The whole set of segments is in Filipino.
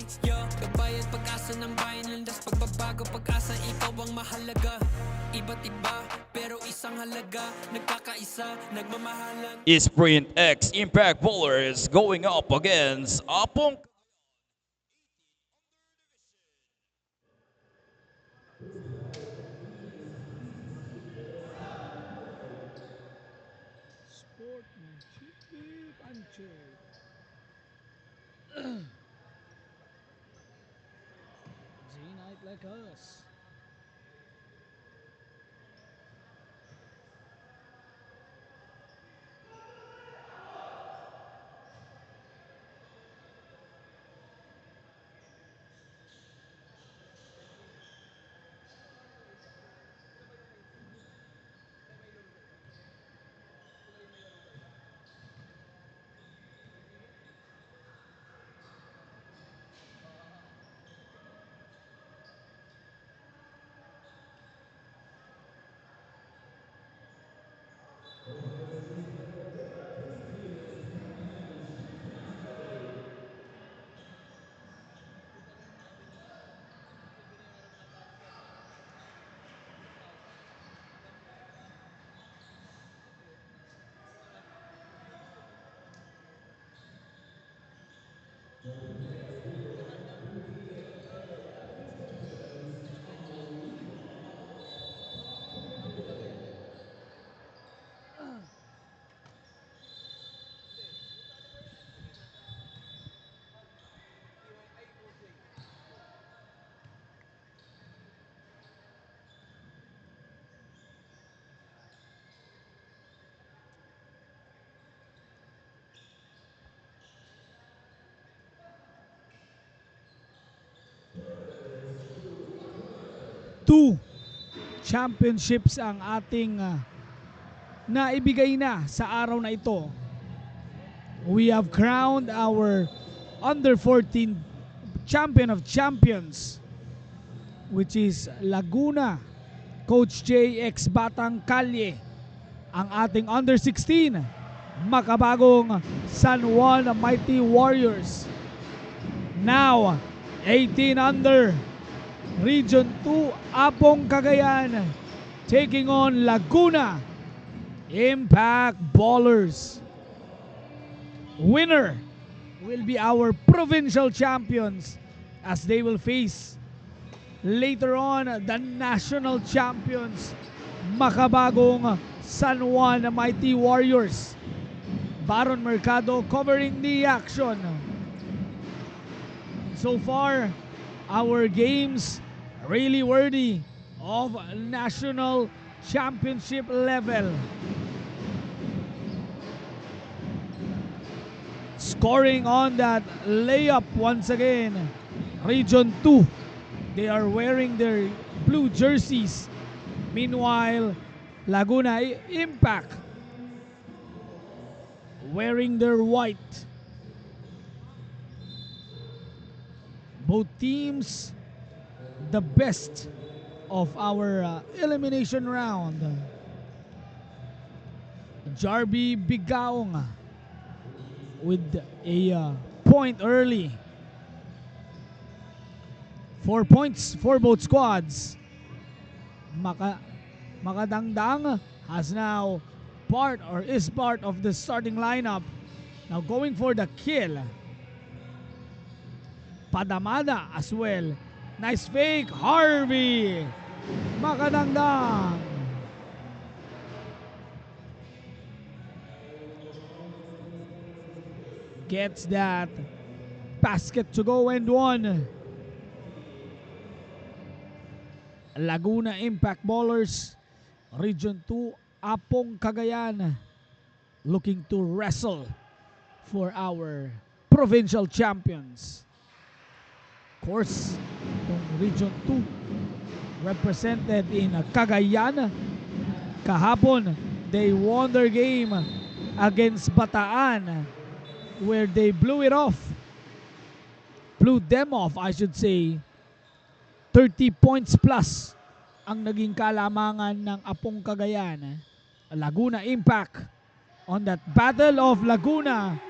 buhay, yeah. Kabayan pag-asa ng bayan, landas pagbabago, pag-asa ikaw ang mahalaga. Iba't iba, pero isang halaga, nagkakaisa, nagmamahalan. Sprint X Impact Bowlers going up against Apong Sportsmanship Anche. G-Night like us. Two championships ang ating naibigay na sa araw na ito. We have crowned our under 14 champion of champions, which is Laguna Coach JX Batang Kalye. Ang ating under 16 makabagong San Juan Mighty Warriors. Now 18 under Region 2 Apong Cagayan taking on Laguna Impact Ballers. Winner will be our provincial champions as they will face later on the national champions, makabagong San Juan Mighty Warriors. Baron Mercado covering the action. So far, our games really worthy of national championship level. Scoring on that layup once again, Region 2. They are wearing their blue jerseys. Meanwhile, Laguna Impact wearing their white. Both teams the best of our elimination round. Jarby Bigaong with a point early. 4 points for both squads. Makadangdang has now is part of the starting lineup. Now going for the kill. Padamada as well. Nice fake, Harvey. Makadangdang. Gets that basket to go and one. Laguna Impact Ballers, Region 2, Apong Cagayan, looking to wrestle for our provincial champions. Of course, itong Region 2 represented in Cagayan. Kahapon, they won their game against Bataan, where they blew them off, I should say. 30 points plus ang naging kalamangan ng Apong Cagayan. Laguna Impact on that Battle of Laguna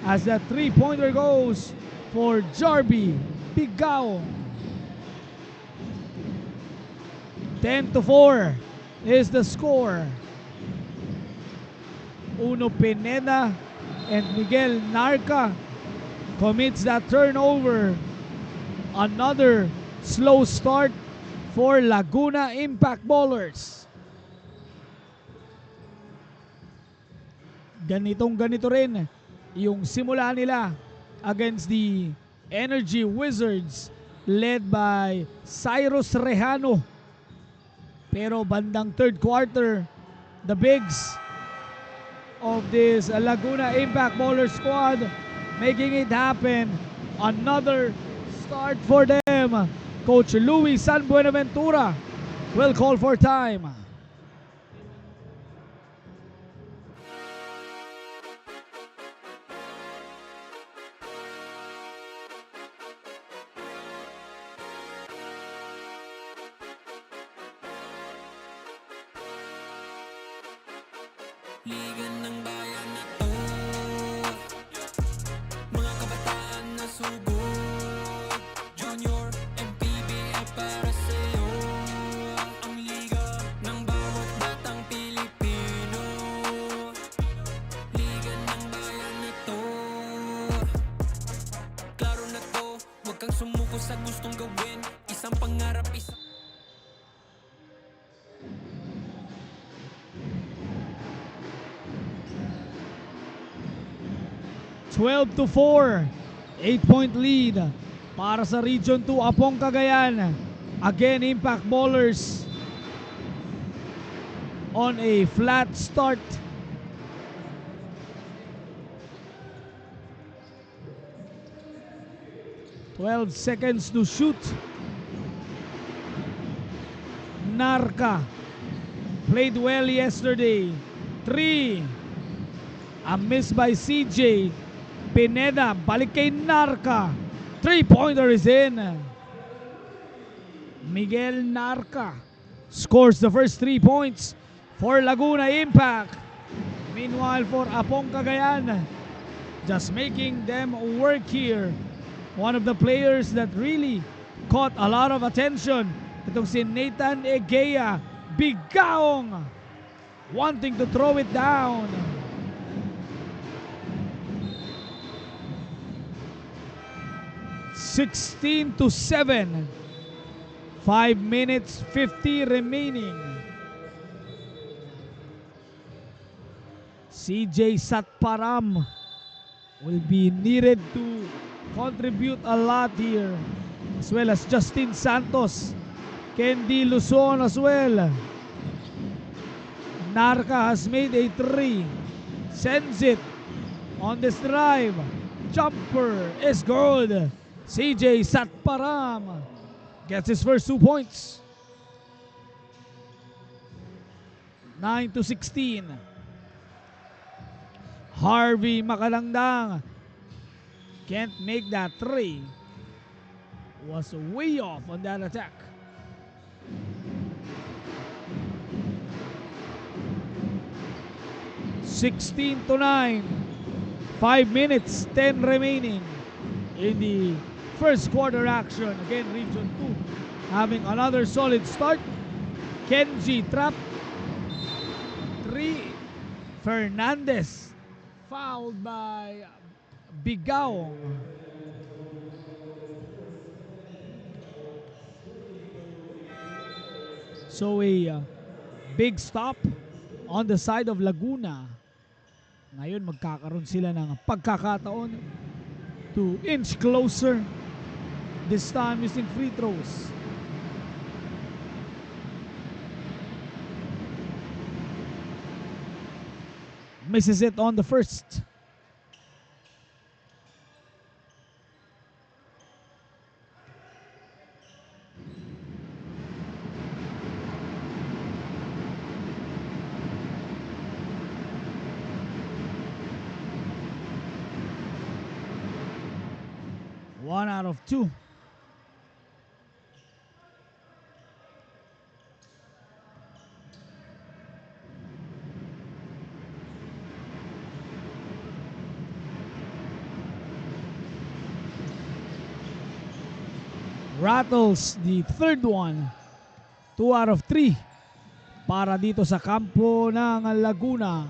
as the 3-pointer goes for Jarby Bigaong. 10-4 is the score. Uno Pineda and Miguel Narca commits that turnover. Another slow start for Laguna Impact Ballers. Ganito rin yung simula nila against the Energy Wizards led by Cyrus Rejano. Pero bandang third quarter, the bigs of this Laguna Impact Baller squad making it happen. Another start for them. Coach Louis San Buenaventura will call for time. Liga ng bayan na to, mga kabataan na sugod. Junior and PBL para sa'yo. Ang liga ng bawat batang Pilipino. Liga ng bayan na to. Klaro na to, huwag kang sumuko sa gustong gawin. Isang pangarap, isang 12-4, 8-point lead para sa Region 2 Apong Cagayan. Again, Impact Ballers on a flat start. "12 seconds to shoot." Narca played well yesterday. 3. A miss by CJ. Pineda, balik kay Narca. 3-pointer is in. Miguel Narca scores the first 3 points for Laguna Impact. Meanwhile, for Apong Cagayan, just making them work here. One of the players that really caught a lot of attention, itong si Nathan Egea Bigaong, wanting to throw it down. 16-7. 5 minutes 50 remaining. CJ Satparam will be needed to contribute a lot here, as well as Justin Santos, Candy Luzon as well. Narca has made a 3, sends it on this drive. Jumper is good. CJ Satparam gets his first 2 points. 9-16. Harvey Makalangdang can't make that 3. Was way off on that attack. (16-9). 5 minutes 10 remaining in the first quarter action. Again, Region 2 having another solid start. Kenji trap 3. Fernandez fouled by Bigaong. So a big stop on the side of Laguna. Ngayon magkakaroon sila ng pagkakataon to inch closer, this time using free throws. Misses it on the first. One out of 2. rattles the third one. 2 out of 3 para dito sa kampo ng Laguna.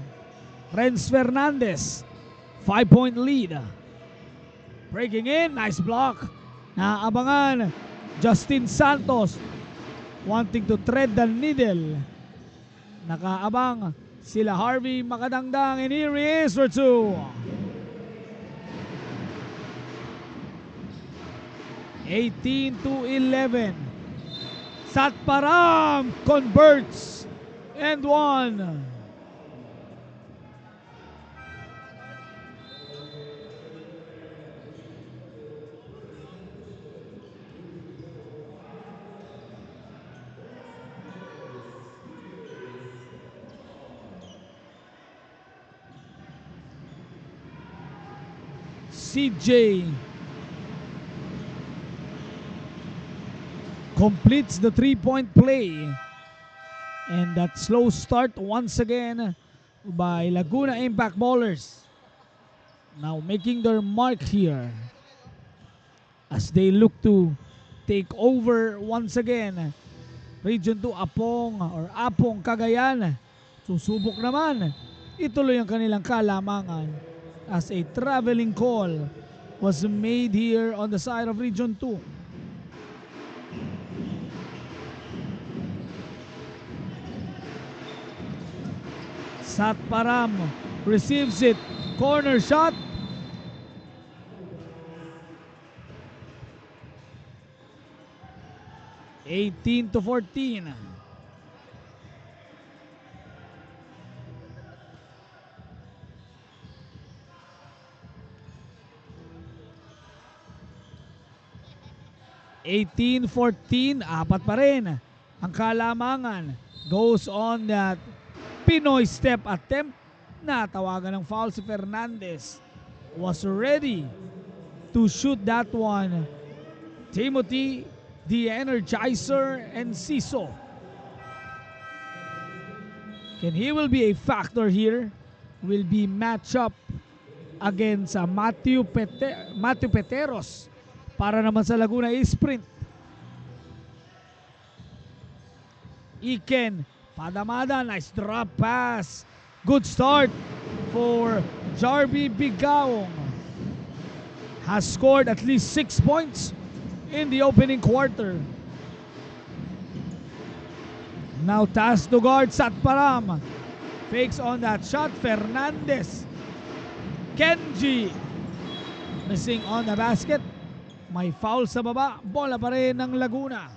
Renz Fernandez, 5-point lead. Breaking in, nice block. Naabangan Justin Santos, wanting to thread the needle. Nakaabang sila Harvey Makadangdang, and here is for 2. 18-11. Satparam converts and 1. CJ completes the 3-point play, and that slow start once again by Laguna Impact Ballers, now making their mark here as they look to take over once again. Region 2 Apong Cagayan susubok naman ituloy ang kanilang kalamangan as a traveling call was made here on the side of Region 2. Satparam receives it, corner shot. (18-14). Apat pa rin ang kalamangan. Goes on that Pinoy step attempt. Natawagan ng foul si Fernandez. Was ready to shoot that one. Timothy, the Energizer, and Siso. He will be a factor here. Will be match up against Matthew Peteros para naman sa Laguna Sprint. Iken Padamada, nice drop pass. Good start for Jarby Bigaong. Has scored at least 6 points in the opening quarter. Now tasked to guard Satparam. Fakes on that shot. Fernandez. Kenji missing on the basket. May foul sa baba. Bola pa rin ng Laguna.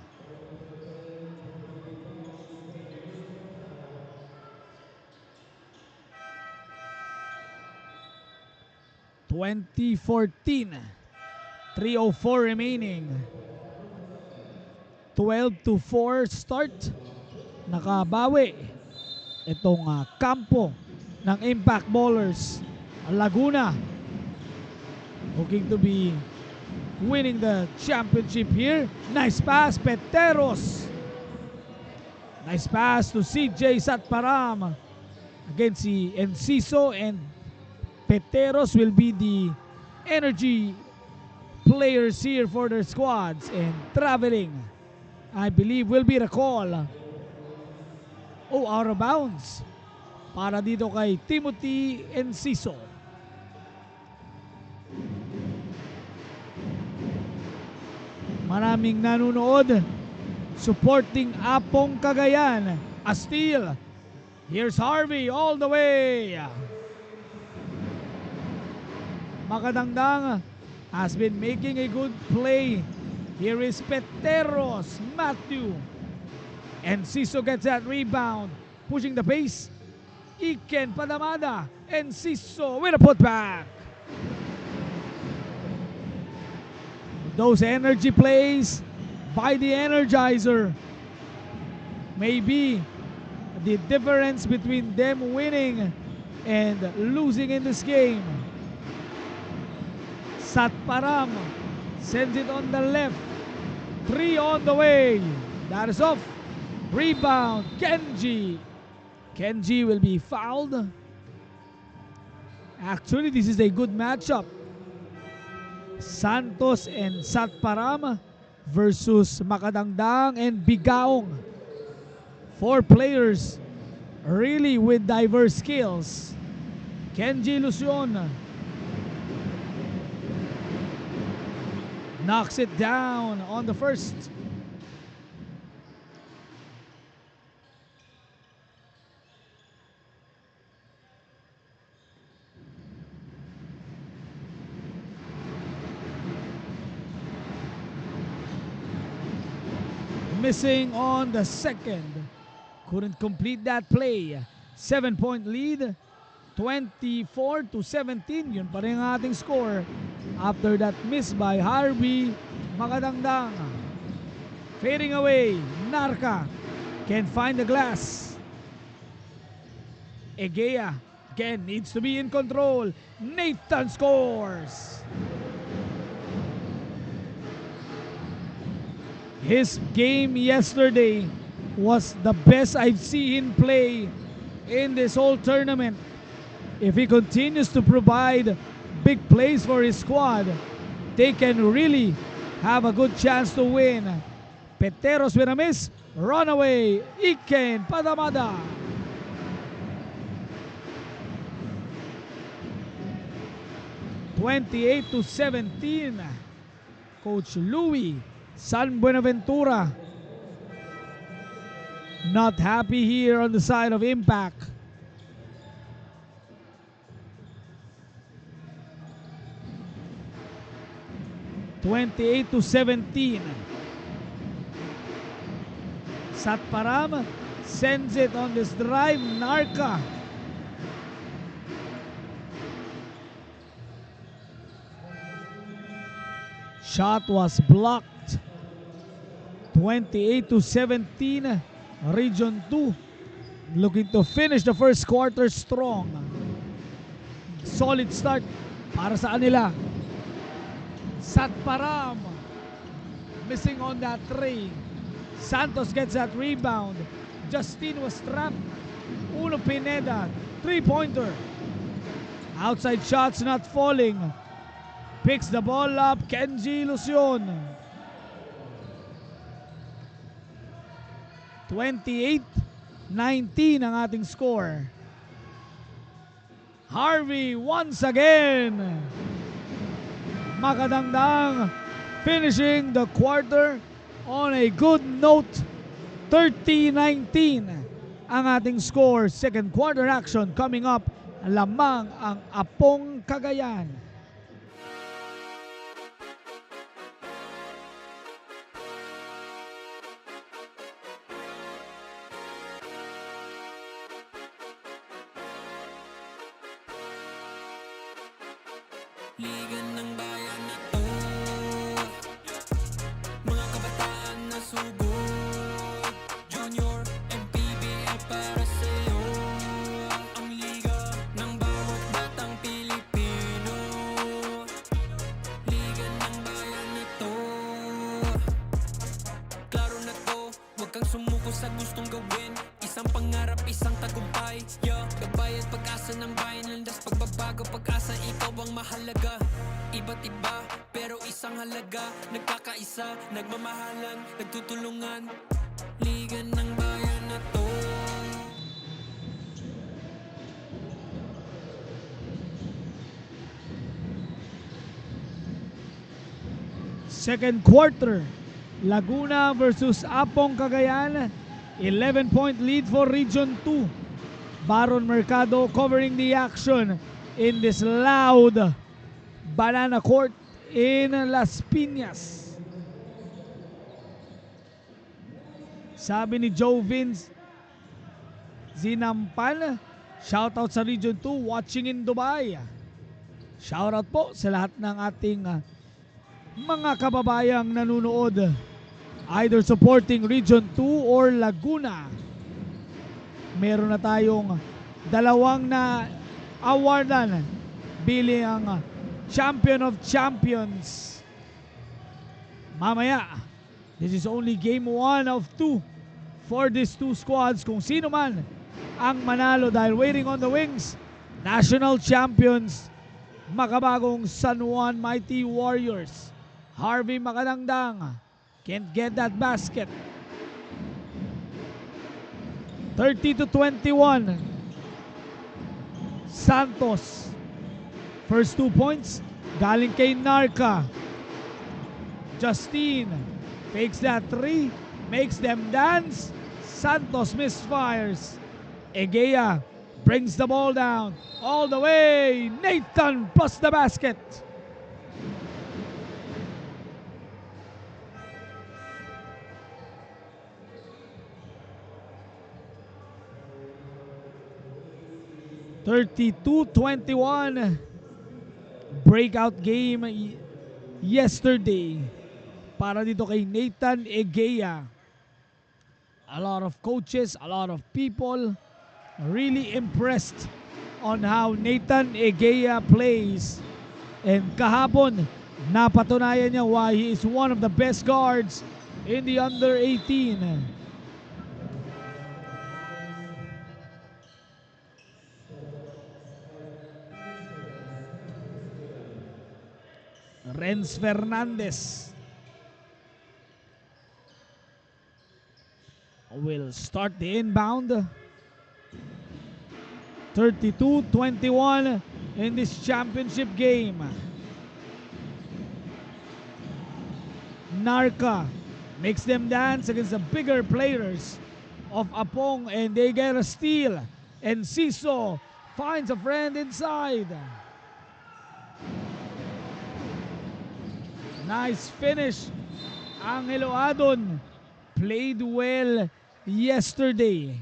(2014) 3:04 remaining. 12-4 start. Nakabawi itong kampo ng Impact Ballers. Laguna looking to be winning the championship here. Nice pass, Peteros. Nice pass to CJ Satparam. Again si Enciso, and Peteros will be the energy players here for their squads. And traveling, I believe, will be the call. Out of bounds para dito kay Timothy Enciso. Maraming nanonood supporting Apong Cagayan. A steal. Here's Harvey all the way. Makadangdang has been making a good play. Here is Peteros, Matthew. And Siso gets that rebound. Pushing the pace. Iken Padamada. And Siso with a putback. Those energy plays by the Energizer may be the difference between them winning and losing in this game. Satparam sends it on the left. 3 on the way. That is off. Rebound, Kenji. Kenji will be fouled. Actually, this is a good matchup. Santos and Satparam versus Makadangdang and Bigaong. 4 players really with diverse skills. Kenji Lucion knocks it down on the first. Missing on the second. Couldn't complete that play. 7-point lead. 24-17. Yun pa rin ang ating score. After that miss by Harvey Makadangdang. Fading away. Narca can't find the glass. Egea again needs to be in control. Nathan scores. His game yesterday was the best I've seen him play in this whole tournament. If he continues to provide big plays for his squad, they can really have a good chance to win. Peteros with a miss, runaway, Iken Padamada. (28-17). Coach Louis San Buenaventura not happy here on the side of Impact. (28-17). Satparam sends it on this drive. Narca shot was blocked. 28-17. Region 2 looking to finish the first quarter strong. Solid start para sa kanila. Satparam missing on that three. Santos gets that rebound. Justin was trapped. Uno Pineda, 3-pointer. Outside shots not falling. Picks the ball up, Kenji Lucion. 28-19 ang ating score. Harvey once again. Makadangdang finishing the quarter on a good note. 30-19 ang ating score. Second quarter action coming up. Lamang ang Apong Cagayan. Liga ng bayan na to, mga kabataan na sugod. Junior and PBL para sa'yo. Ang liga ng bawat batang Pilipino. Liga ng bayan na to. Klaro na to, huwag kang sumuko sa gustong gawin. Isang pangarap, isang tagumpay. Gabay at pag-asa ng bayan. Landas pagbabago, pag-asa, ikaw ang mahalaga. Iba't iba, pero isang halaga. Nagkakaisa, nagmamahalan, nagtutulungan. Liga ng bayan na to. Second quarter, Laguna versus Apong Cagayan. 11-point lead for Region 2. Baron Mercado covering the action in this loud banana court in Las Piñas. Sabi ni Joe Vince Zinampan, shoutout sa Region 2 watching in Dubai. Shoutout po sa lahat ng ating mga kababayang nanonood, either supporting Region 2 or Laguna. Meron na tayong dalawang na awardan bilang Champion of Champions. Mamaya, this is only game 1 of 2 for these two squads. Kung sino man ang manalo dahil waiting on the wings, National Champions, makabagong San Juan Mighty Warriors. Harvey Makadangdang Can't get that basket. 30-21. Santos. First 2 points galing kay Narca. Justine fakes that 3, makes them dance. Santos misfires. Egea brings the ball down all the way. Nathan plus the basket. (32-21) breakout game yesterday para dito kay Nathan Egea. A lot of coaches, a lot of people really impressed on how Nathan Egea plays. And kahapon, napatunayan niya why he is one of the best guards in the under 18. Renz Fernandez will start the inbound. 32-21 in this championship game. Narca makes them dance against the bigger players of Apong, and they get a steal. And Siso finds a friend inside. Nice finish. Angelo Adon played well yesterday.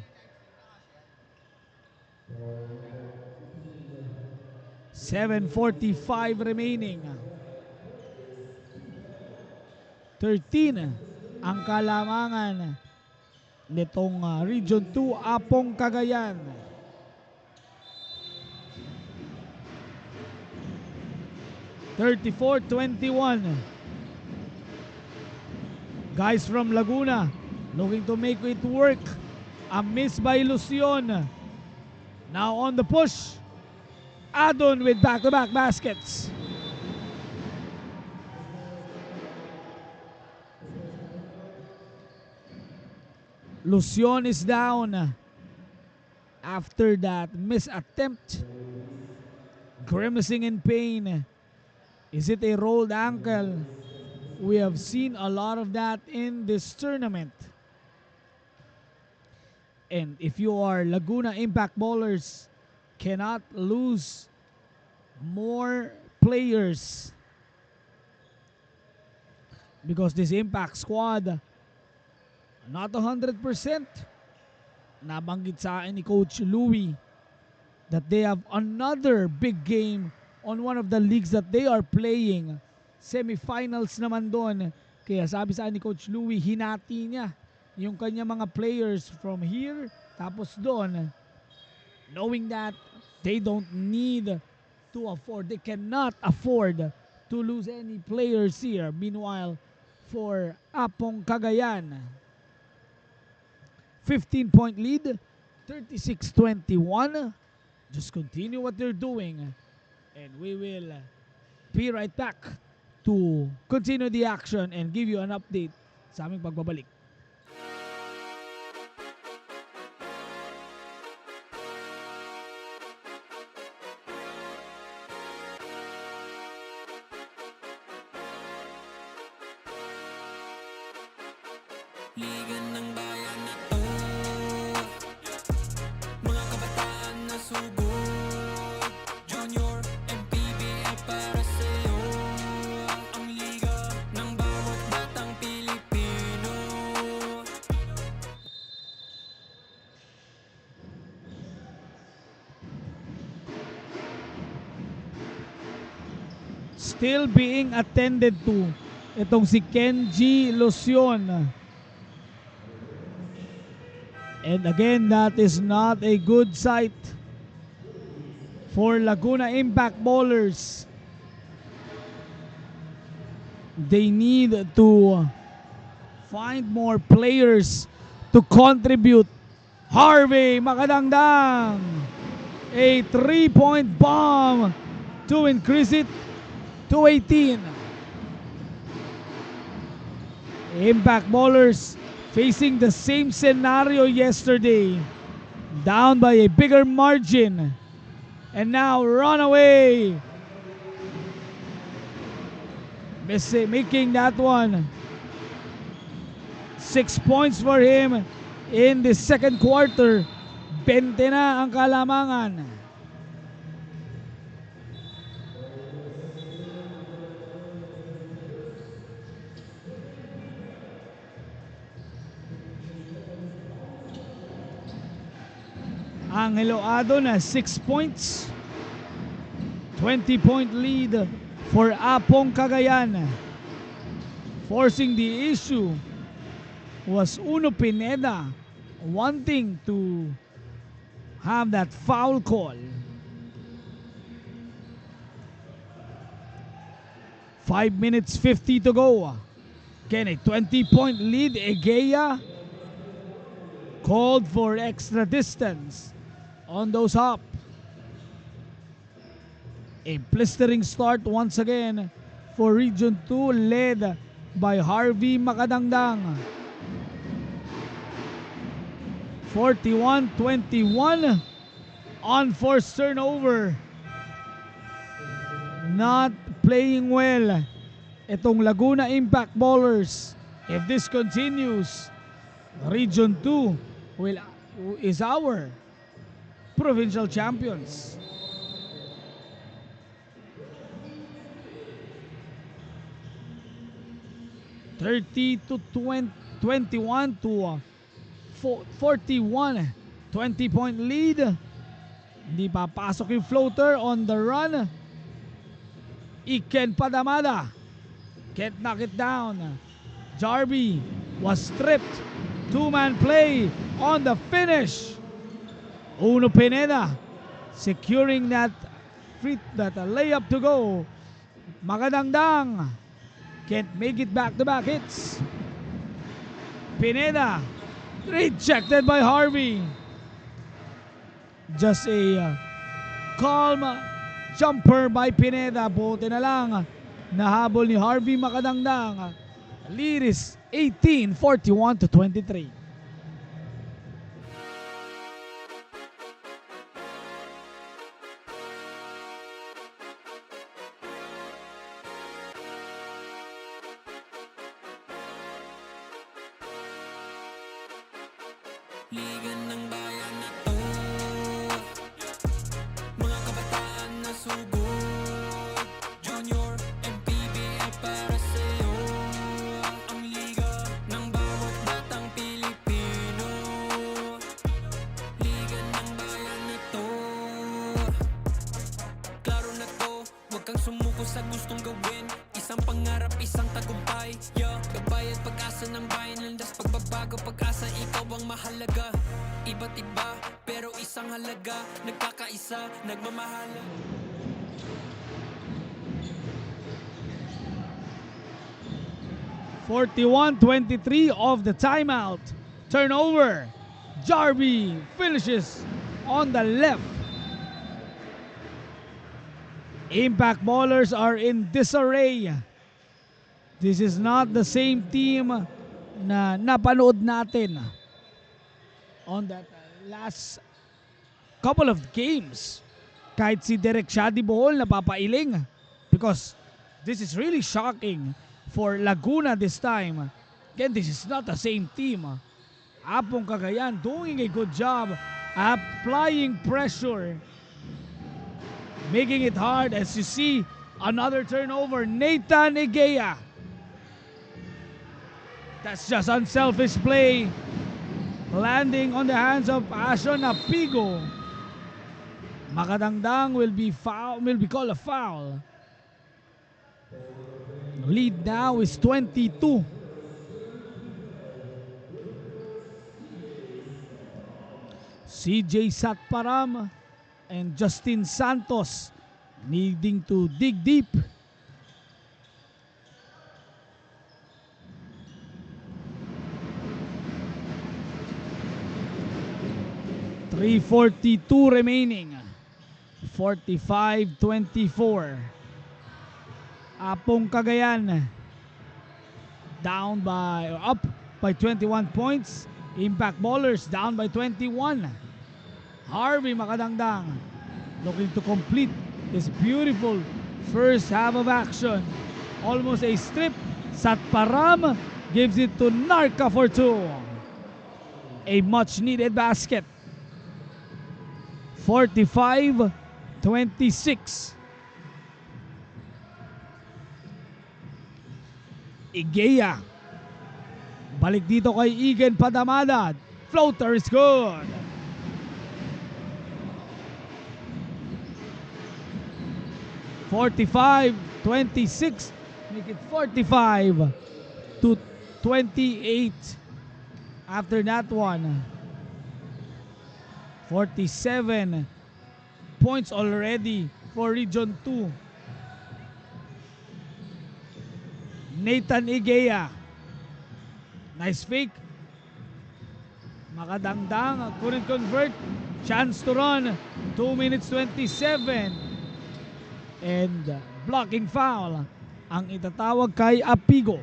7:45 remaining. 13 ang kalamangan nitong Region 2 Apong Cagayan. (34-21). Guys from Laguna looking to make it work. A miss by Lucion. Now on the push. Adon with back-to-back baskets. Lucion is down after that miss attempt. Grimacing in pain. Is it a rolled ankle? We have seen a lot of that in this tournament. And if you are Laguna Impact Ballers, cannot lose more players because this Impact squad not 100%. Nabanggit sa akin ni Coach Louie that they have another big game on one of the leagues that they are playing. Semifinals naman doon. Kaya sabi sa ni Coach Louie, hinati niya yung kanya mga players from here tapos doon, knowing that they don't need to afford, they cannot afford to lose any players here. Meanwhile, for Apong Cagayan, 15-point lead, 36-21. Just continue what they're doing and we will be right back to continue the action and give you an update sa aming pagbabalik. Liga ng bayan na to, mga kabataan na sugod, junior and PBL para sa'yo. Ang liga ng bawat batang Pilipino. Still being attended to itong si Kenji Lucion. And again, that is not a good sight for Laguna Impact Ballers. They need to find more players to contribute. Harvey Makadangdang, a 3-point bomb to increase it to 18. Impact Ballers facing the same scenario yesterday. Down by a bigger margin. And now Runaway making that one. 6 points for him in the second quarter. 20 na ang kalamangan. Angelo Adon has 6 points. 20-point lead for Apong Cagayan. Forcing the issue was Uno Pineda wanting to have that foul call. 5 minutes 50 to go. Again, a 20-point lead. Egea called for extra distance on those hop. A blistering start once again for Region 2 led by Harvey Makadangdang. 41-21 on forced turnover. Not playing well itong Laguna Impact Ballers. If this continues, Region 2 is our provincial champions. (30-21 to 41. 20-point lead. Hindi papasok yung floater on the run. Iken Padamada can't knock it down. Jarby was stripped. Two-man play on the finish. Uno Pineda securing that layup to go. Makadangdang can't make it back-to-back hits. Pineda rejected by Harvey. Just a calm jumper by Pineda. Buti na lang nahabol ni Harvey Makadangdang. Lead is 18, 41 to 23. Liga ng bayan na to, mga kabataan na sugod. Junior and PBL para sa'yo. Ang liga ng bawat batang Pilipino. Liga ng bayan na to. Klaro na to, huwag kang sumuko sa gustong gawin. Isang pangarap, isang tagumpay. Gabay at pag-asa ng bayan. Landas pagbabago, pag-asa, ikaw ang mahalaga. Iba't iba, pero isang halaga. Nagkakaisa, nagmamahala. (41-23 of the timeout. Turnover. Jarby finishes on the left. Impact Ballers are in disarray. This is not the same team na napanood natin on that last couple of games. Kahit si Derek Shadi Bohol napapailing because this is really shocking for Laguna this time. Again, this is not the same team. Apong Cagayan doing a good job applying pressure, making it hard. As you see, another turnover. Nathan Egea. That's just unselfish play. Landing on the hands of Ashon Apigo. Makadangdang will be called a foul. Lead now is 22. CJ Satparam and Justin Santos needing to dig deep. .342 remaining. 45-24. Apong Cagayan up by 21 points. Impact Ballers down by 21. Harvey Makadangdang looking to complete this beautiful first half of action. Almost a strip. Satparam gives it to Narka for 2. A much needed basket. 45-26. Igea. Balik dito kay Igen Padamada. Floater is good. (45-26). Make it 45-28 after that one. 47 points already for Region 2. Nathan Igea. Nice fake. Makadangdang. Couldn't convert. Chance to run. 2 minutes 27. And blocking foul ang itatawag kay Apigo.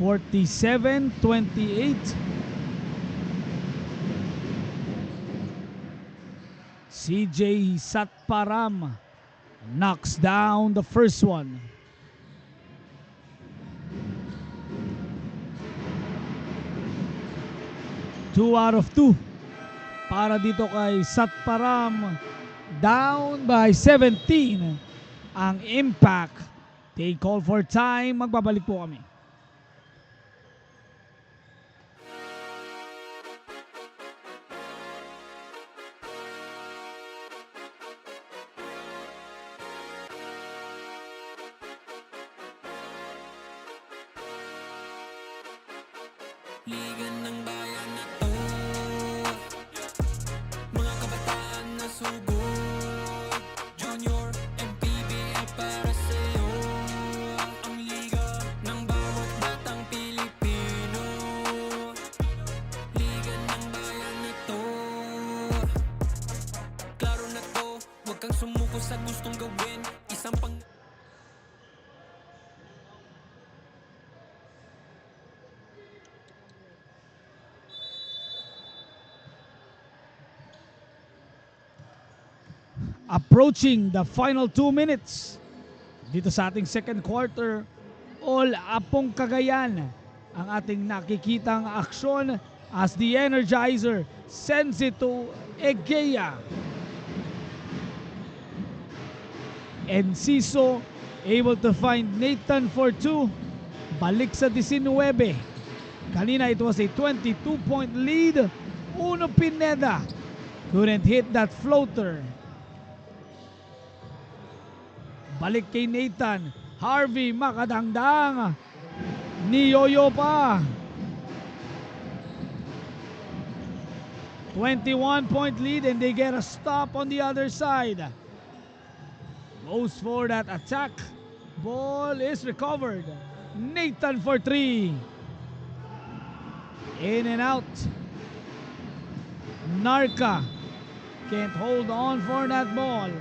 (47-28). CJ Satparam knocks down the first one. Two out of 2 para dito kay Satparam. Down by 17 ang Impact. They call for time. Magbabalik po kami. Liga ng bayan na to, mga kabataan na sugod. Junior and PBL para sa'yo. Ang liga ng bawat batang Pilipino. Liga ng bayan na to. Klaro na to, huwag kang sumuko sa gustong gawin. Isang pang approaching the final 2 minutes dito sa ating second quarter. All Apong Cagayan ang ating nakikitang aksyon as the Energizer sends it to Egea. Enciso able to find Nathan for 2. Balik sa 19. Kanina it was a 22-point lead. Uno Pineda couldn't hit that floater. Balik kay Nathan. Harvey Makadangdang. Niyoyo pa. 21-point lead and they get a stop on the other side. Goes for that attack. Ball is recovered. Nathan for 3. In and out. Narka can't hold on for that ball.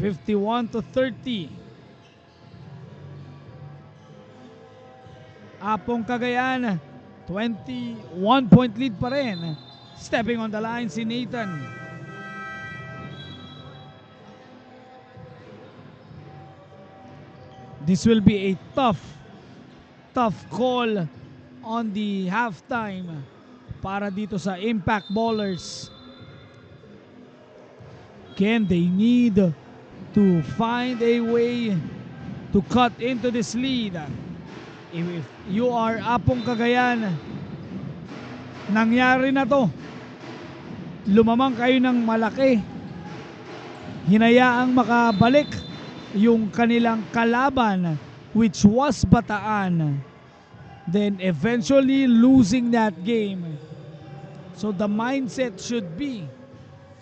(51-30). Apong Cagayan, 21-point lead pa rin. Stepping on the line si Nathan. This will be a tough call on the halftime para dito sa Impact Ballers. Again, they need to find a way to cut into this lead. If you are Apong Cagayan, nangyari na to. Lumamang kayo ng malaki. Hinayaang makabalik yung kanilang kalaban, which was Bataan, then eventually losing that game. So the mindset should be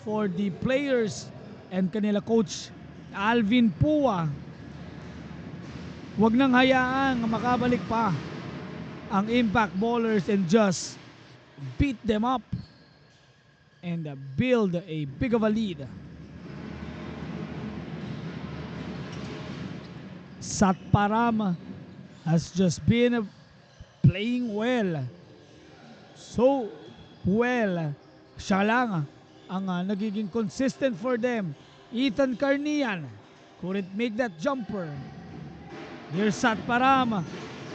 for the players and kanila coach Alvin Pua, wag nang hayaang makabalik pa ang Impact Ballers and just beat them up and build a big of a lead. Satparam has just been playing well. So well. Siya lang ang nagiging consistent for them. Ethan Carnian couldn't make that jumper. Here's Satparam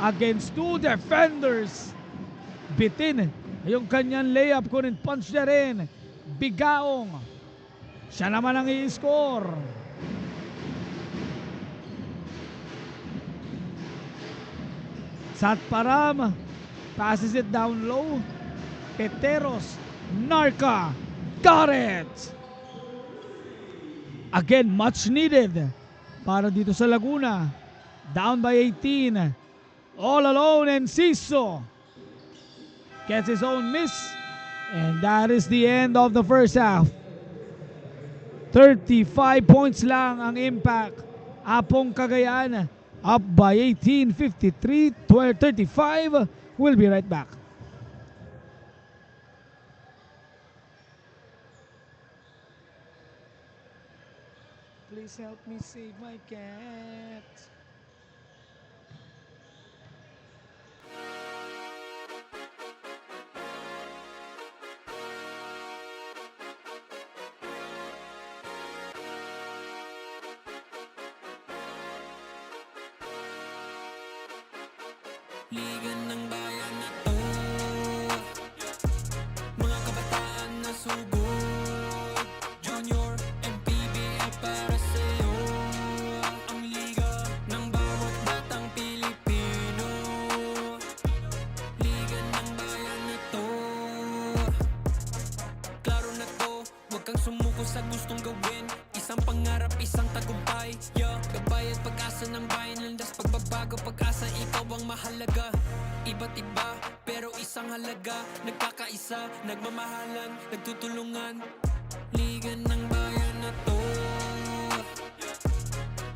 against two defenders. Bitin yung kanyang layup, couldn't punch na rin. Bigaong, siya naman ang i-score. Satparam passes it down low. Peteros, Narca, got it! Again, much needed para dito sa Laguna. Down by 18. All alone, and Enciso gets his own miss. And that is the end of the first half. 35 points lang ang Impact. Apong Cagayan up by 18, 53-35. We'll be right back. Please help me save my cat. Liga ng bayan na to, mga kabataan na sugod. Junior, MPBL para sa'yo. Ang liga ng bawat batang Pilipino. Liga ng bayan na to. Klaro na to, huwag kang sumuko sa gustong gawin. Isang pangarap, isang tagumpay. Gabay at pag-asa ng bayan, landas pagbabago, pag-asa, ikaw ang mahalaga. Iba't iba, pero isang halaga. Nagkakaisa, nagmamahalan, nagtutulungan. Liga ng bayan na to,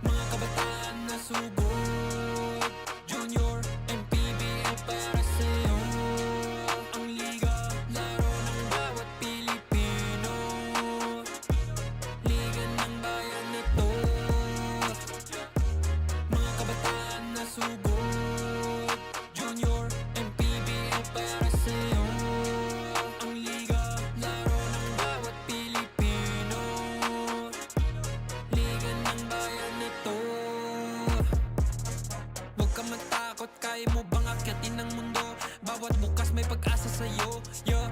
mga kabataan na sugod. Junior, MPBL para sa'yo. Ang liga, laro ng bawat Pilipino. Liga ng bayan na to, mga kabataan na sugod. Junior, MPBL para sa'yo. Ang liga, laro ng bawat Pilipino. Liga ng bayan na to. Huwag ka matakot, kaya mo bang akyatin ang mundo? Bawat bukas may pag-asa sa'yo.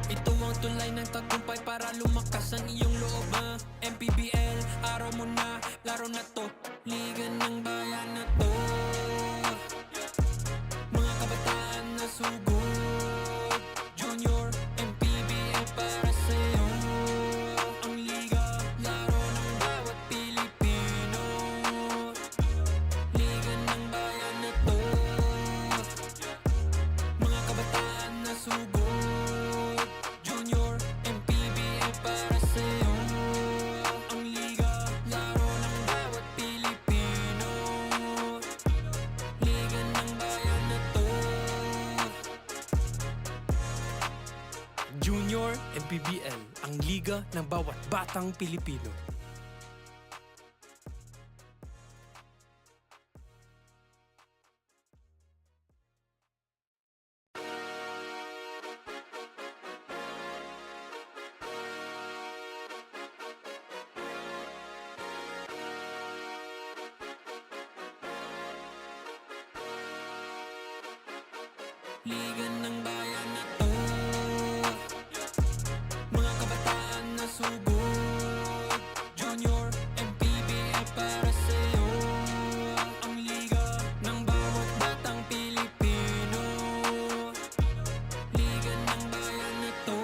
Ito ang tulay ng tagumpay para lumakas ang iyong loob. MPBL, araw mo na, laro na to. Liga ng bayan na to, mga kabataan na sugod. Junior, MPBL para sa'yo. Ang liga, laro ng bawat Pilipino. Liga ng bayan na to, mga kabataan na sugod. Junior, MPBL para sa'yo. Ang liga, laro ng bawat Pilipino. Liga ng bayan na to. Junior MPBL, ang liga ng bawat batang Pilipino. Liga ng bayan na to, mga kabataan na sugod. Junior, MPBL para sa'yo. Ang liga ng bawat batang Pilipino. Liga ng bayan na to,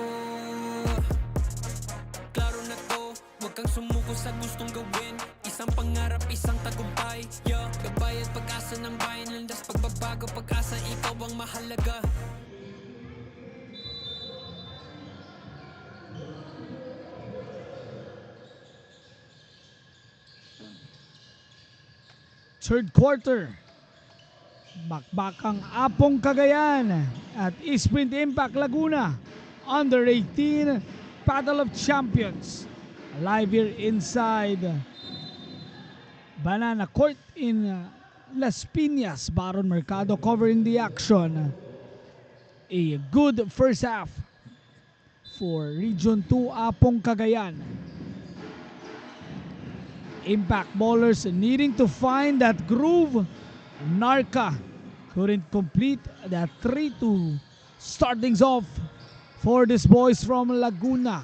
klaro na to, huwag kang sumuko sa gustong gawin. Isang pangarap, isang tagumpay. pag-asa ng bayan, landas pagbabago, pag-asa ikaw ang mahalaga. Third quarter. Bakbakang Apong Cagayan at Sprint Impact Laguna. Under 18 Battle of Champions. Live here inside Banana Court in Las Piñas, Baron Mercado, covering the action. A good first half for Region 2 Apong Cagayan. Impact bowlers needing to find that groove. Narca couldn't complete that 3-2 startings off for these boys from Laguna.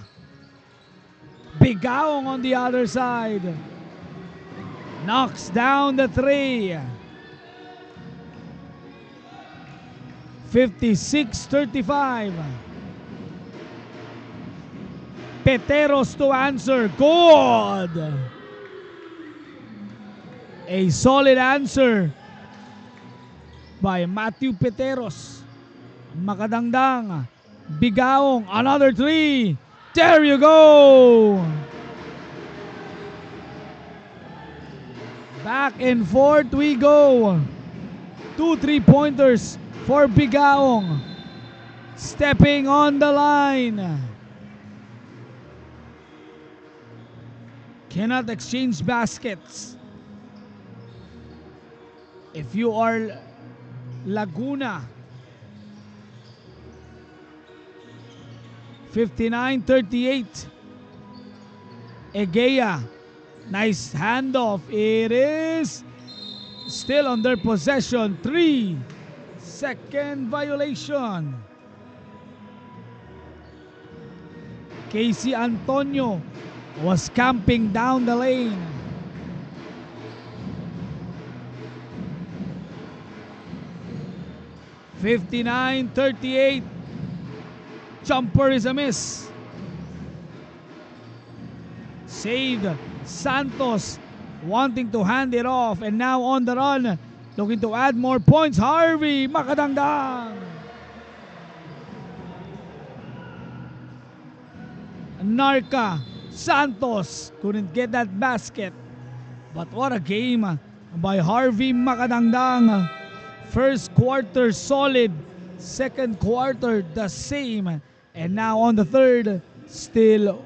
Bigaong on the other side knocks down the tray. 56-35. Peteros to answer. Good. A solid answer by Matthew Peteros. Makadangdang. Bigaong. Another three. There you go. Back and forth we go. 2 3-pointers for Bigaong. Stepping on the line. Cannot exchange baskets. If you are Laguna, 59-38. Egea, nice handoff. It is still under possession. 3-second violation. Casey Antonio was camping down the lane. (59-38). Jumper is a miss. Saved. Santos wanting to hand it off, and now on the run, looking to add more points. Harvey makadangdang. Narca. Santos couldn't get that basket, but what a game by Harvey Makadangdang. First quarter solid, second quarter the same, and now on the third, still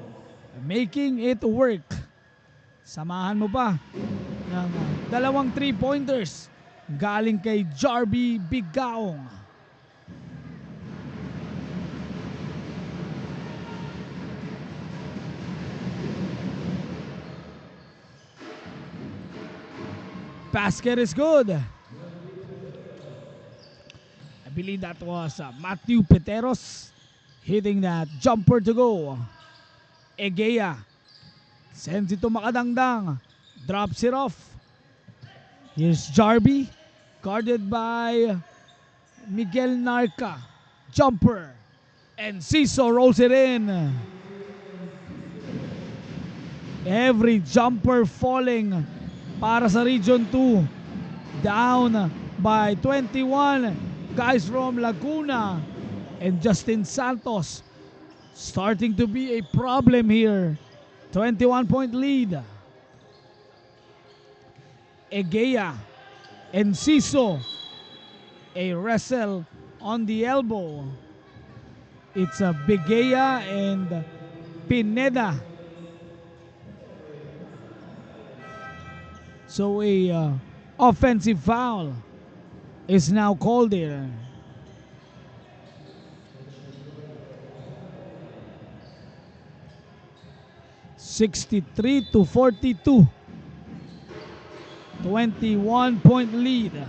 making it work. Samahan mo pa ng dalawang 3-pointers galing kay Jarby Bigaong. Basket is good. I believe that was Matthew Peteros hitting that jumper to go. Egea sends it to Makadangdang. Drops it off. Here's Jarby, guarded by Miguel Narca. Jumper. And Ciso rolls it in. Every jumper falling para sa Region 2. Down by 21. Guys from Laguna and Justin Santos starting to be a problem here. 21-point lead. Egea and Ciso. A wrestle on the elbow. It's a Bigea and Pineda. So a offensive foul is now called here. (63-42). 21-point lead.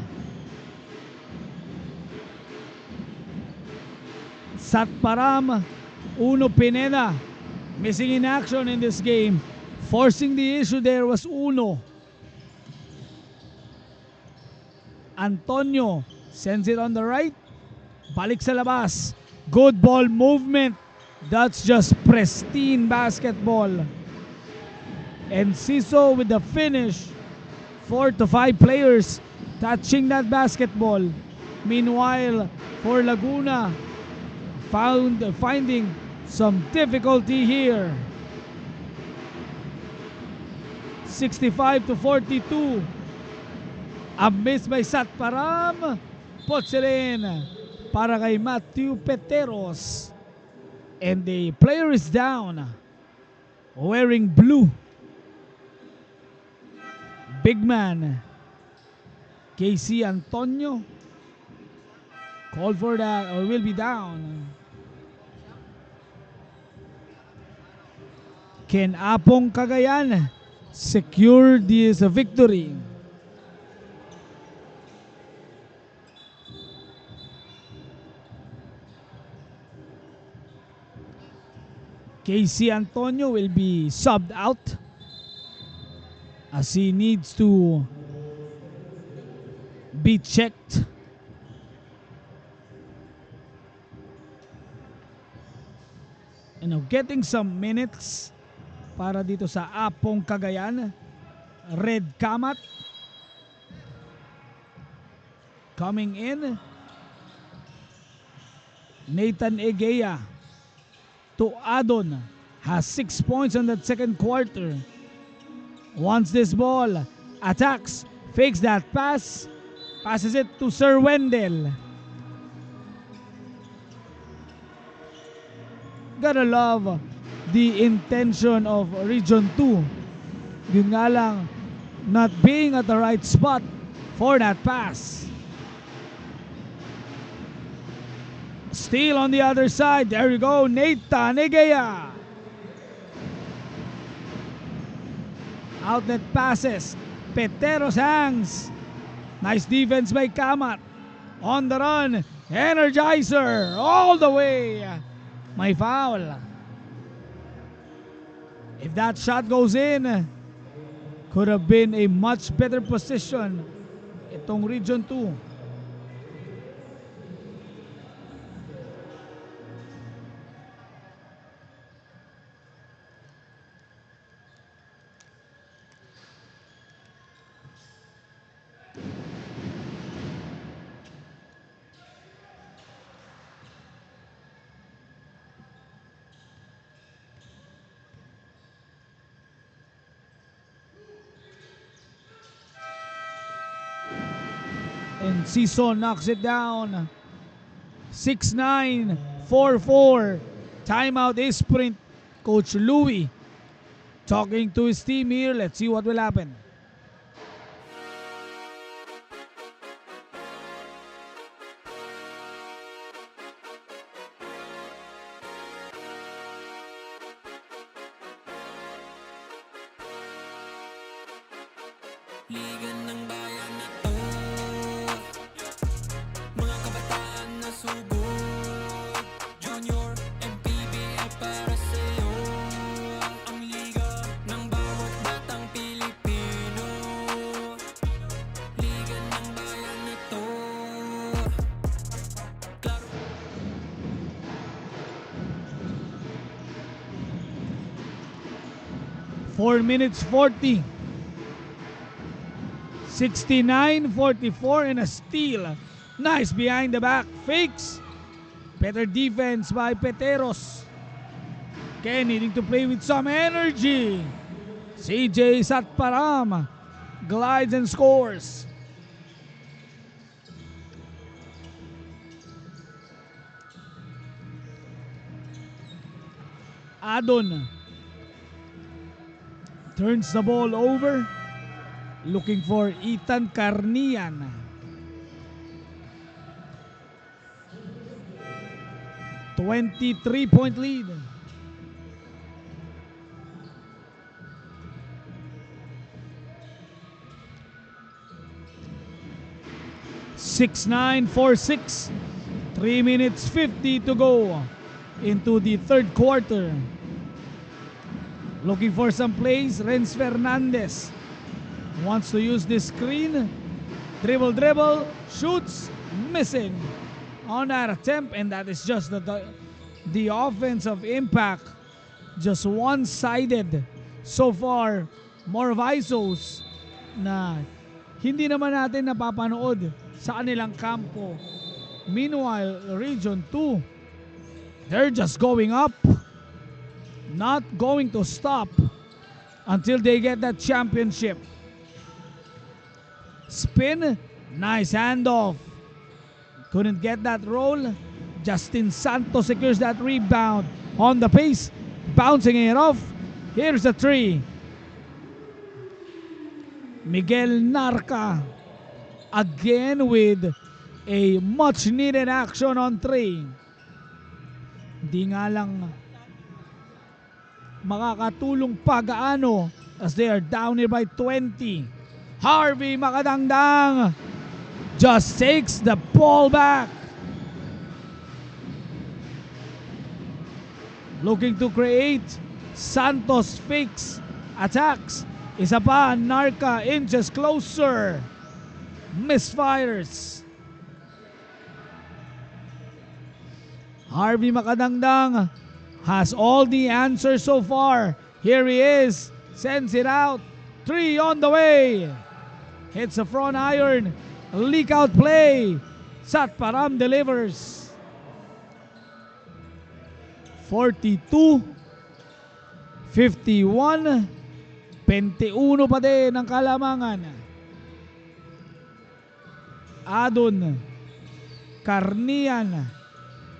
Satparam, Uno Pineda missing in action in this game. Forcing the issue there was Uno. Antonio sends it on the right. Balik sa labas. Good ball movement. That's just pristine basketball. And Ciso with the finish. 4 to 5 players touching that basketball. Meanwhile, for Laguna, finding some difficulty here. 65-42. A miss by Satparam. Pocelin para kay Matthew Peteros. And the player is down, wearing blue. Big man Casey Antonio called for that, or will be down. Ken Apong Cagayan secured this victory. Casey Antonio will be subbed out as he needs to be checked. You know, getting some minutes para dito sa Apong Cagayan. Red Kamat coming in. Nathan Egea to Adon has 6 points in that second quarter. Wants this ball, attacks, fakes that pass, passes it to Sir Wendell. Gotta love the intention of Region 2. Yun nga lang, not being at the right spot for that pass. Steal on the other side. There you go, Nathan Egea. Outlet passes. Peteros hangs. Nice defense by Kamat. On the run. Energizer all the way. May foul. If that shot goes in, could have been a much better position itong Region 2. And Sison knocks it down. 6-9, 4-4. Timeout is sprint. Coach Louie talking to his team here. Let's see what will happen. Liga ng bayan na to, mga kabataan na sugod. Junior and PBL para sa'yo. Ang liga ng bawat batang Pilipino. Liga ng bayan na to. Klaro. 4 minutes 40. 69-44 and a steal. Nice behind the back fakes. Better defense by Peteros. Ken needing to play with some energy. CJ Satparam glides and scores. Adon turns the ball over, looking for Ethan Carnian. .23 lead. (6-9, 4-6). 3 minutes 50 to go into the third quarter. Looking for some plays. Renz Fernandez wants to use this screen. Dribble, shoots, missing on that attempt, and that is just the offense of Impact. Just one-sided so far. More of ISOs na hindi naman natin napapanood sa kanilang kampo. Meanwhile, Region 2, they're just going up, not going to stop until they get that championship. Spin, nice handoff. Couldn't get that roll. Justin Santos secures that rebound on the pace, bouncing it off. Here's the three. Miguel Narca again with a much needed action on three. Di nga lang makakatulong pa gaano as they are down here by 20. Harvey Makadangdang just takes the ball back. Looking to create. Santos fakes, attacks. Isa pa, Narca inches closer. Misfires. Harvey Makadangdang has all the answers so far. Here he is. Sends it out. Three on the way. Hits the front iron. Leak out play. Satparam delivers. 42-51. 21 pa din ang kalamangan. Adon Carnian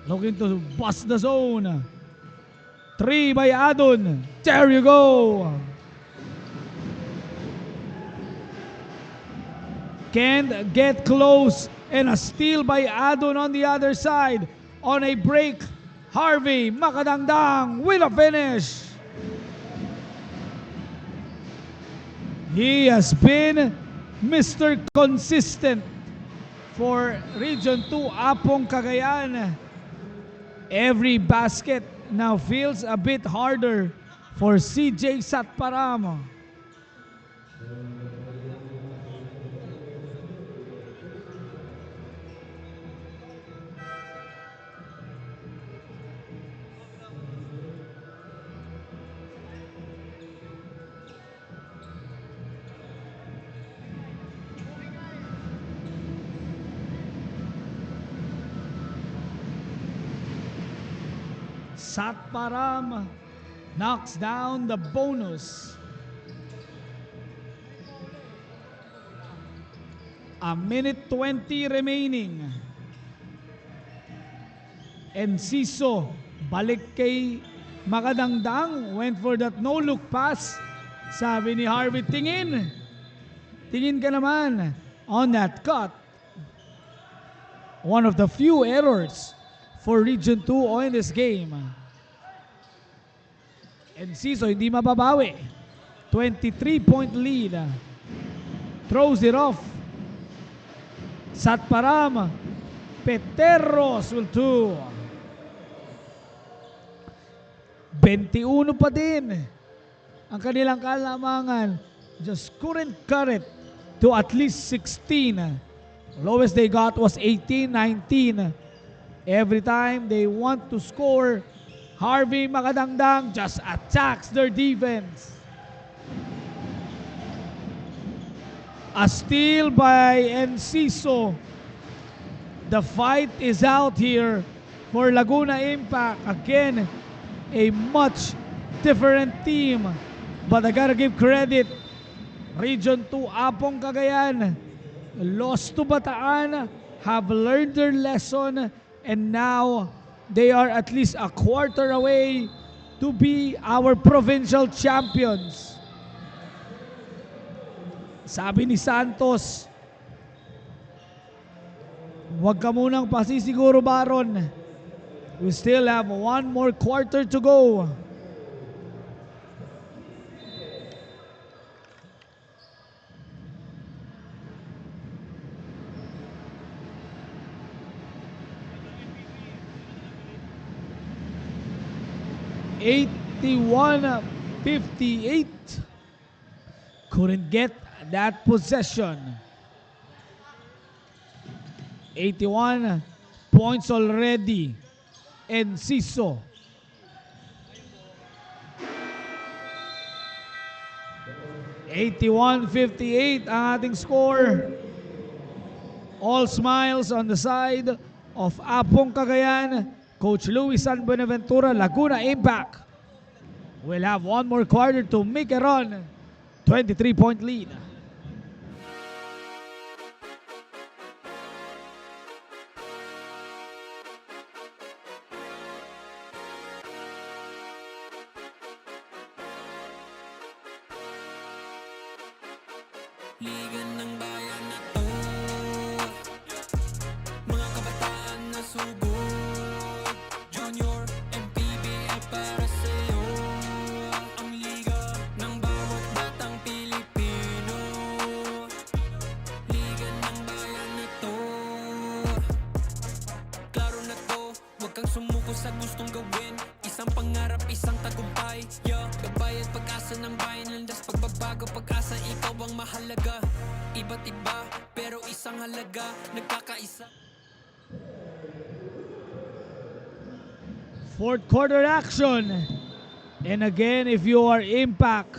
looking to bust the zone. 3 by Adon. There you go. Can't get close, and a steal by Adon on the other side. On a break, Harvey Makadangdang with a finish. He has been Mr. Consistent for Region 2 Apong Cagayan. Every basket now feels a bit harder for CJ Satparam. Satparam knocks down the bonus. A minute 20 remaining. Enciso balik kay Makadangdang. Went for that no-look pass. Sabi ni Harvey, tingin. Tingin ka naman on that cut. One of the few errors for Region 2 in this game. Enciso hindi mababawi. 23-point lead. Throws it off. Satparam. Peteros will two. 21 pa din ang kanilang kalamangan. Just couldn't cut it to at least 16. Lowest they got was 18, 19. Every time they want to score, Harvey Makadangdang just attacks their defense. A steal by Enciso. The fight is out here for Laguna Impact. Again, a much different team. But I gotta give credit. Region 2 Apong Cagayan lost to Bataan, have learned their lesson, and now they are at least a quarter away to be our provincial champions. Sabi ni Santos, huwag ka munang pasisiguro, Baron. We still have one more quarter to go. (81-58). Couldn't get that possession. 81 points already. Enciso. 81-58 ang ating score. All smiles on the side of Apong Cagayan. Coach Luis San Buenaventura, Laguna Impact will have one more quarter to make a run. 23-point lead. Liga ng bayan na to, mga kabataan na sugod, Junior MPBL para sa'yo. Ang liga ng bawat batang Pilipino, liga ng bayan na to. Klaro na to, huwag kang sumuko sa gustong gawin. Isang pangarap, isang tagumpay, yeah. Kabayad pag-asa ng bayan, landas pagbabago, pag-asa, ikaw ang mahalaga. Iba't iba, pero isang halaga, nagkakaisa. Fourth quarter action. And again, if you are Impact,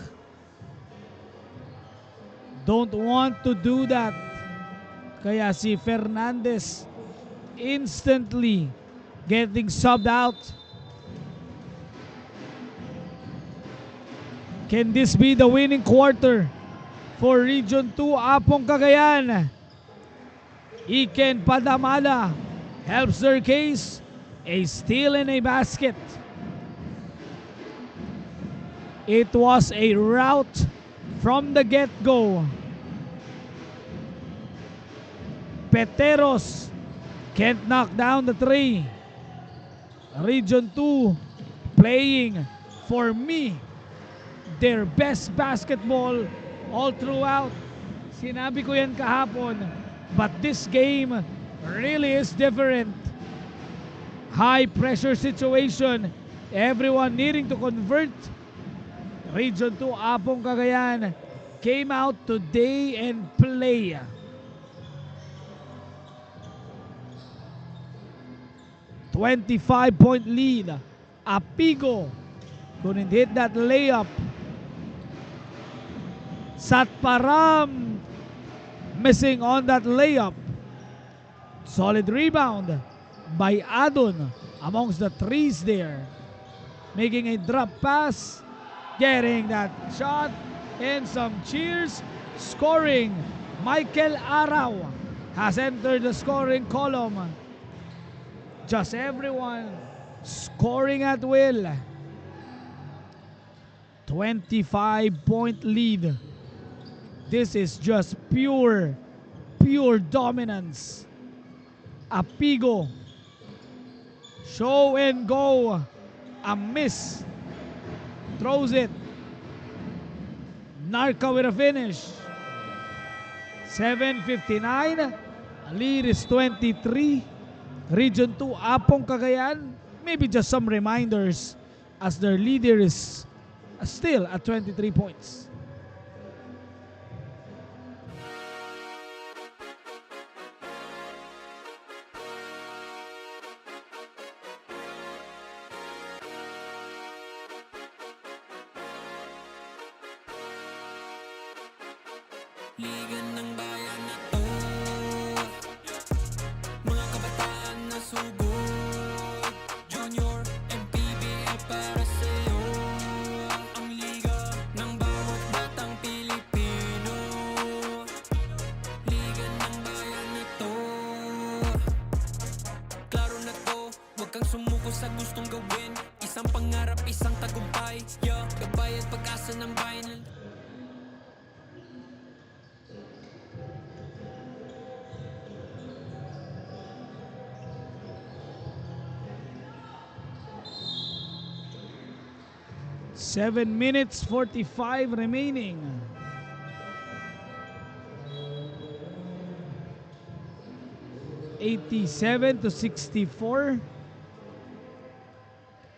don't want to do that. Kaya si Fernandez instantly getting subbed out. Can this be the winning quarter for Region 2 Apong Cagayan? Iken Padamala helps their case. A steal and a basket. It was a rout from the get-go. Peteros can't knock down the three. Region 2 playing, for me, their best basketball all throughout. Sinabi ko yan kahapon, but this game really is different. High pressure situation, everyone needing to convert. Region 2 Apong Cagayan came out today and play. .25 lead. Apigo couldn't hit that layup. Satparam missing on that layup. Solid rebound by Adon amongst the threes there. Making a drop pass, getting that shot, and some cheers. Scoring, Michael Araw has entered the scoring column. Just everyone scoring at will. 25-point lead. This is just pure dominance. Apigo, show and go. A miss. Throws it. Narca with a finish. 7:59. Lead is 23. Region 2 Apong Cagayan. Maybe just some reminders as their leader is still at 23 points. Liga ng bayan na to, mga kabataan na sugod, Junior MPBL para sa'yo. Ang liga ng bawat batang Pilipino, liga ng bayan na to. Klaro na to, huwag kang sumuko sa gustong gawin. Isang pangarap, isang tagumpay, yeah. Kabayad pag-asa ng bayan. 7 minutes 45 remaining. (87-64).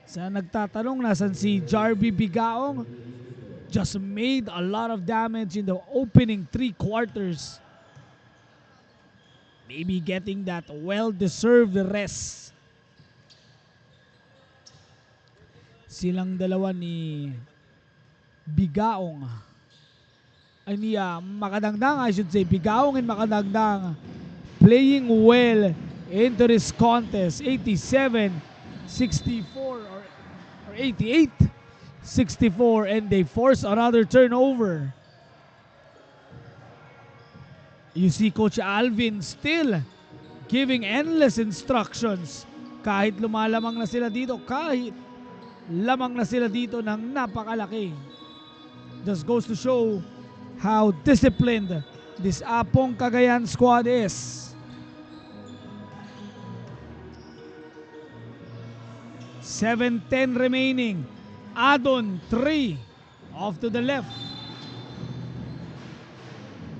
Sa nagtatanong, nasan si Jarby Bigaong? Just made a lot of damage in the opening 3 quarters. Maybe getting that well-deserved rest. Silang dalawa ni Bigaong Makadangdang, I should say, Bigaong and Makadangdang playing well into this contest. 87-64 or 88-64, and they force another turnover. You see Coach Alvin still giving endless instructions kahit lumalamang na sila dito, kahit lamang na sila dito ng napakalaki. Just goes to show how disciplined this Apong Cagayan squad is. 7:10 remaining. Adon 3 off to the left.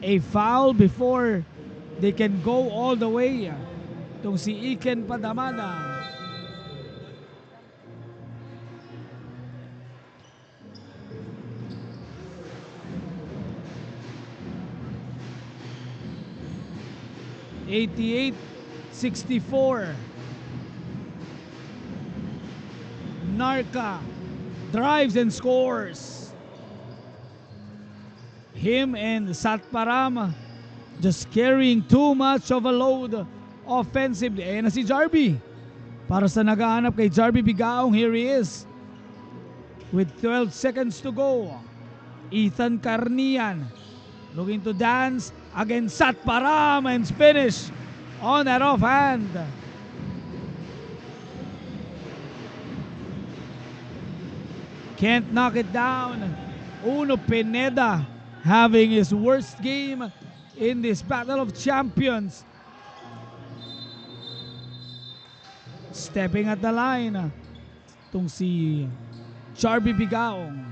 A foul before they can go all the way. Itong si Iken Padamada. (88-64). Narca drives and scores. Him and Satparam just carrying too much of a load offensively. Ayan na si Jarby. Para sa nagahanap kay Jarby Bigaong, here he is. With 12 seconds to go. Ethan Carnian looking to dance against Satparam and finish on that offhand. Can't knock it down. Uno Pineda having his worst game in this Battle of Champions. Stepping at the line, itong si Jarby Bigaong.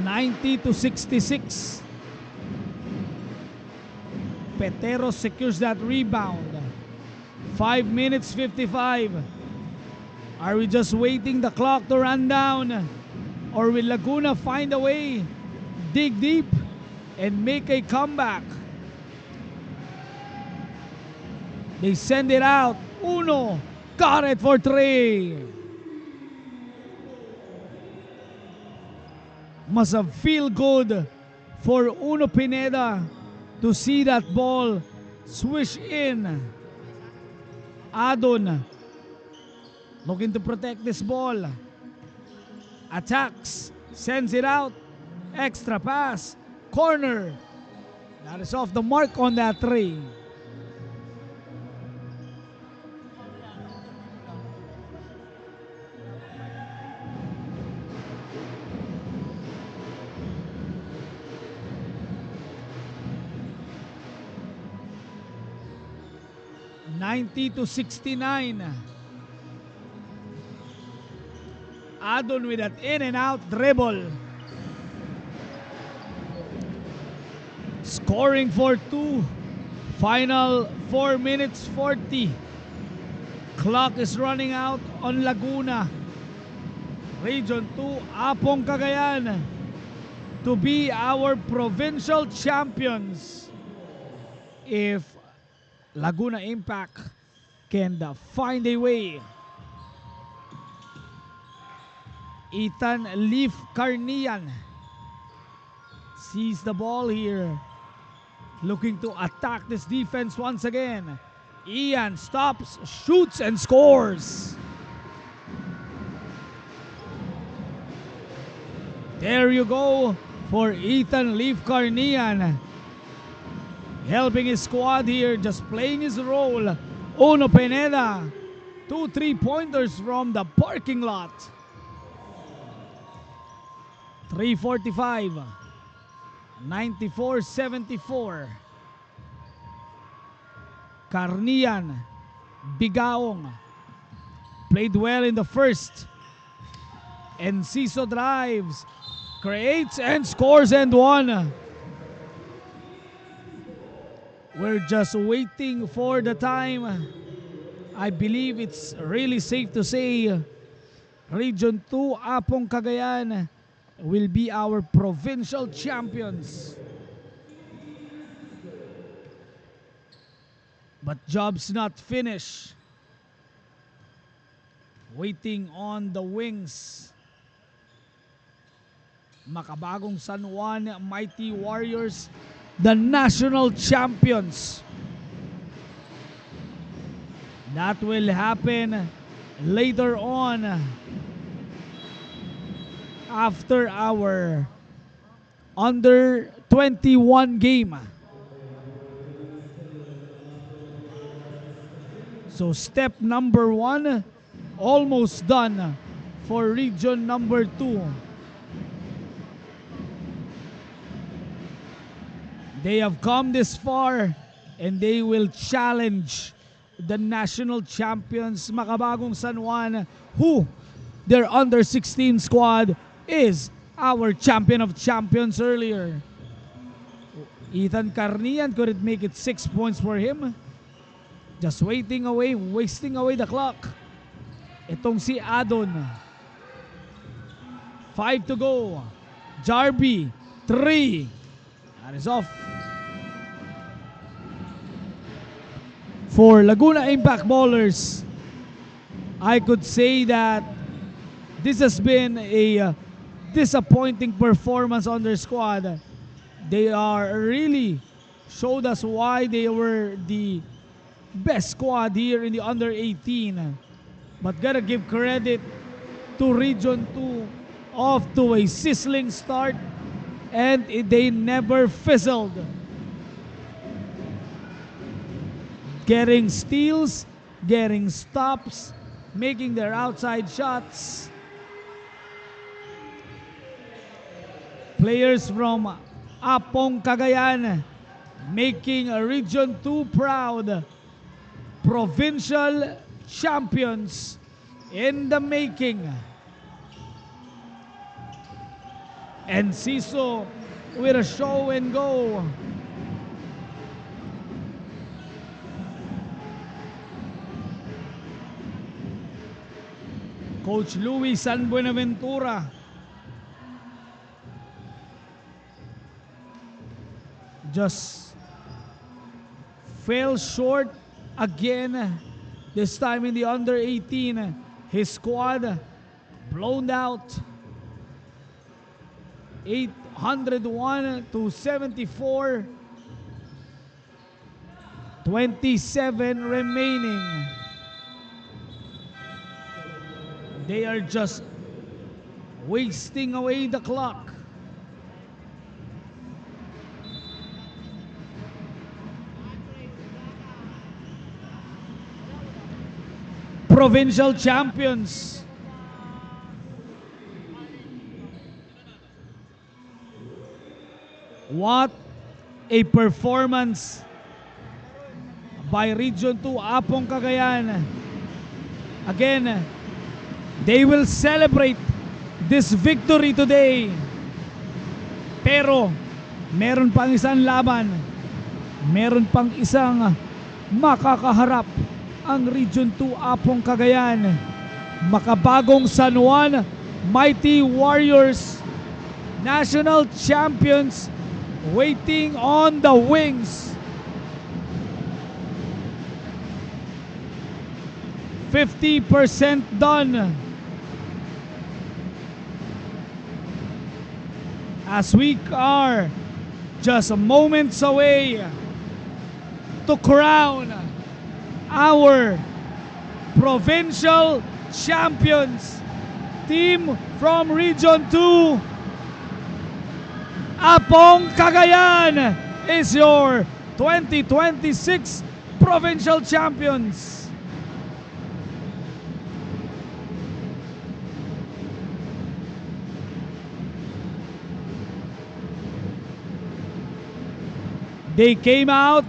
(90-66). Petero secures that rebound. 5 minutes 55. Are we just waiting the clock to run down? Or will Laguna find a way, dig deep, and make a comeback? They send it out. Uno got it for 3. Must have feel good for Uno Pineda to see that ball swish in. Adon looking to protect this ball. Attacks, sends it out. Extra pass, corner. That is off the mark on that 3. (90-69). Adon with that in and out dribble. Scoring for 2. Final 4 minutes 40. Clock is running out on Laguna. Region 2, Apong Cagayan to be our provincial champions. If Laguna Impact can find a way. Ethan Leaf Carnian sees the ball here, looking to attack this defense once again. Ian stops, shoots, and scores. There you go for Ethan Leaf Carnian, helping his squad here, just playing his role. Uno Pineda, 2 3-pointers from the parking lot. 3:45, 94-74. Carnian, Bigaong played well in the first. Enciso drives, creates and scores and one. We're just waiting for the time. I believe it's really safe to say Region 2 Apong Cagayan will be our provincial champions. But job's not finished. Waiting on the wings. Makabagong San Juan Mighty Warriors, the national champions. That will happen later on after our under 21 game. So step number 1 almost done for region number 2. They have come this far and they will challenge the national champions Makabagong San Juan, who their under 16 squad is our champion of champions earlier. Ethan Carnian, could it make it 6 points for him? Just wasting away the clock. Itong si Adon. 5 to go. Jarby, 3. That is off. For Laguna Impact Ballers, I could say that this has been a disappointing performance on their squad. They are really showed us why they were the best squad here in the under 18. But gotta give credit to Region 2, off to a sizzling start, and they never fizzled. Getting steals, getting stops, making their outside shots. Players from Apong Cagayan making Region 2 proud. Provincial champions in the making. And Ciso with a show and go. Coach Luis San Buenaventura just fell short again, this time in the under 18. His squad blown out 801 to 74. 27 remaining. They are just wasting away the clock. Provincial champions. What a performance by Region 2 Apong Cagayan. Again, they will celebrate this victory today. Pero meron pang isang laban. Meron pang isang makakaharap ang Region 2 Apong Cagayan. Makabagong San Juan Mighty Warriors, national champions, waiting on the wings. 50% done. As we are just moments away to crown our provincial champions. Team from Region 2, Apong Cagayan is your 2026 provincial champions. They came out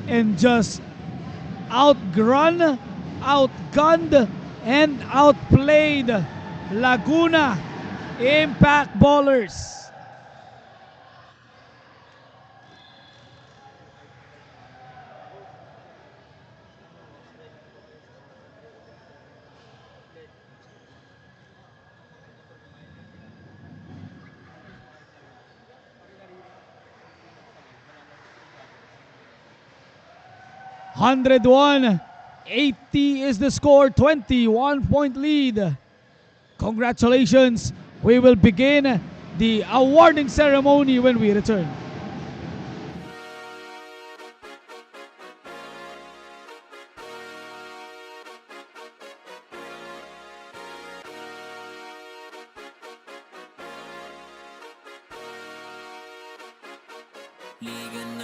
and just outgunned and outplayed Laguna Impact Ballers. 101. 80 is the score, 21-point lead. Congratulations. We will begin the awarding ceremony when we return. Liga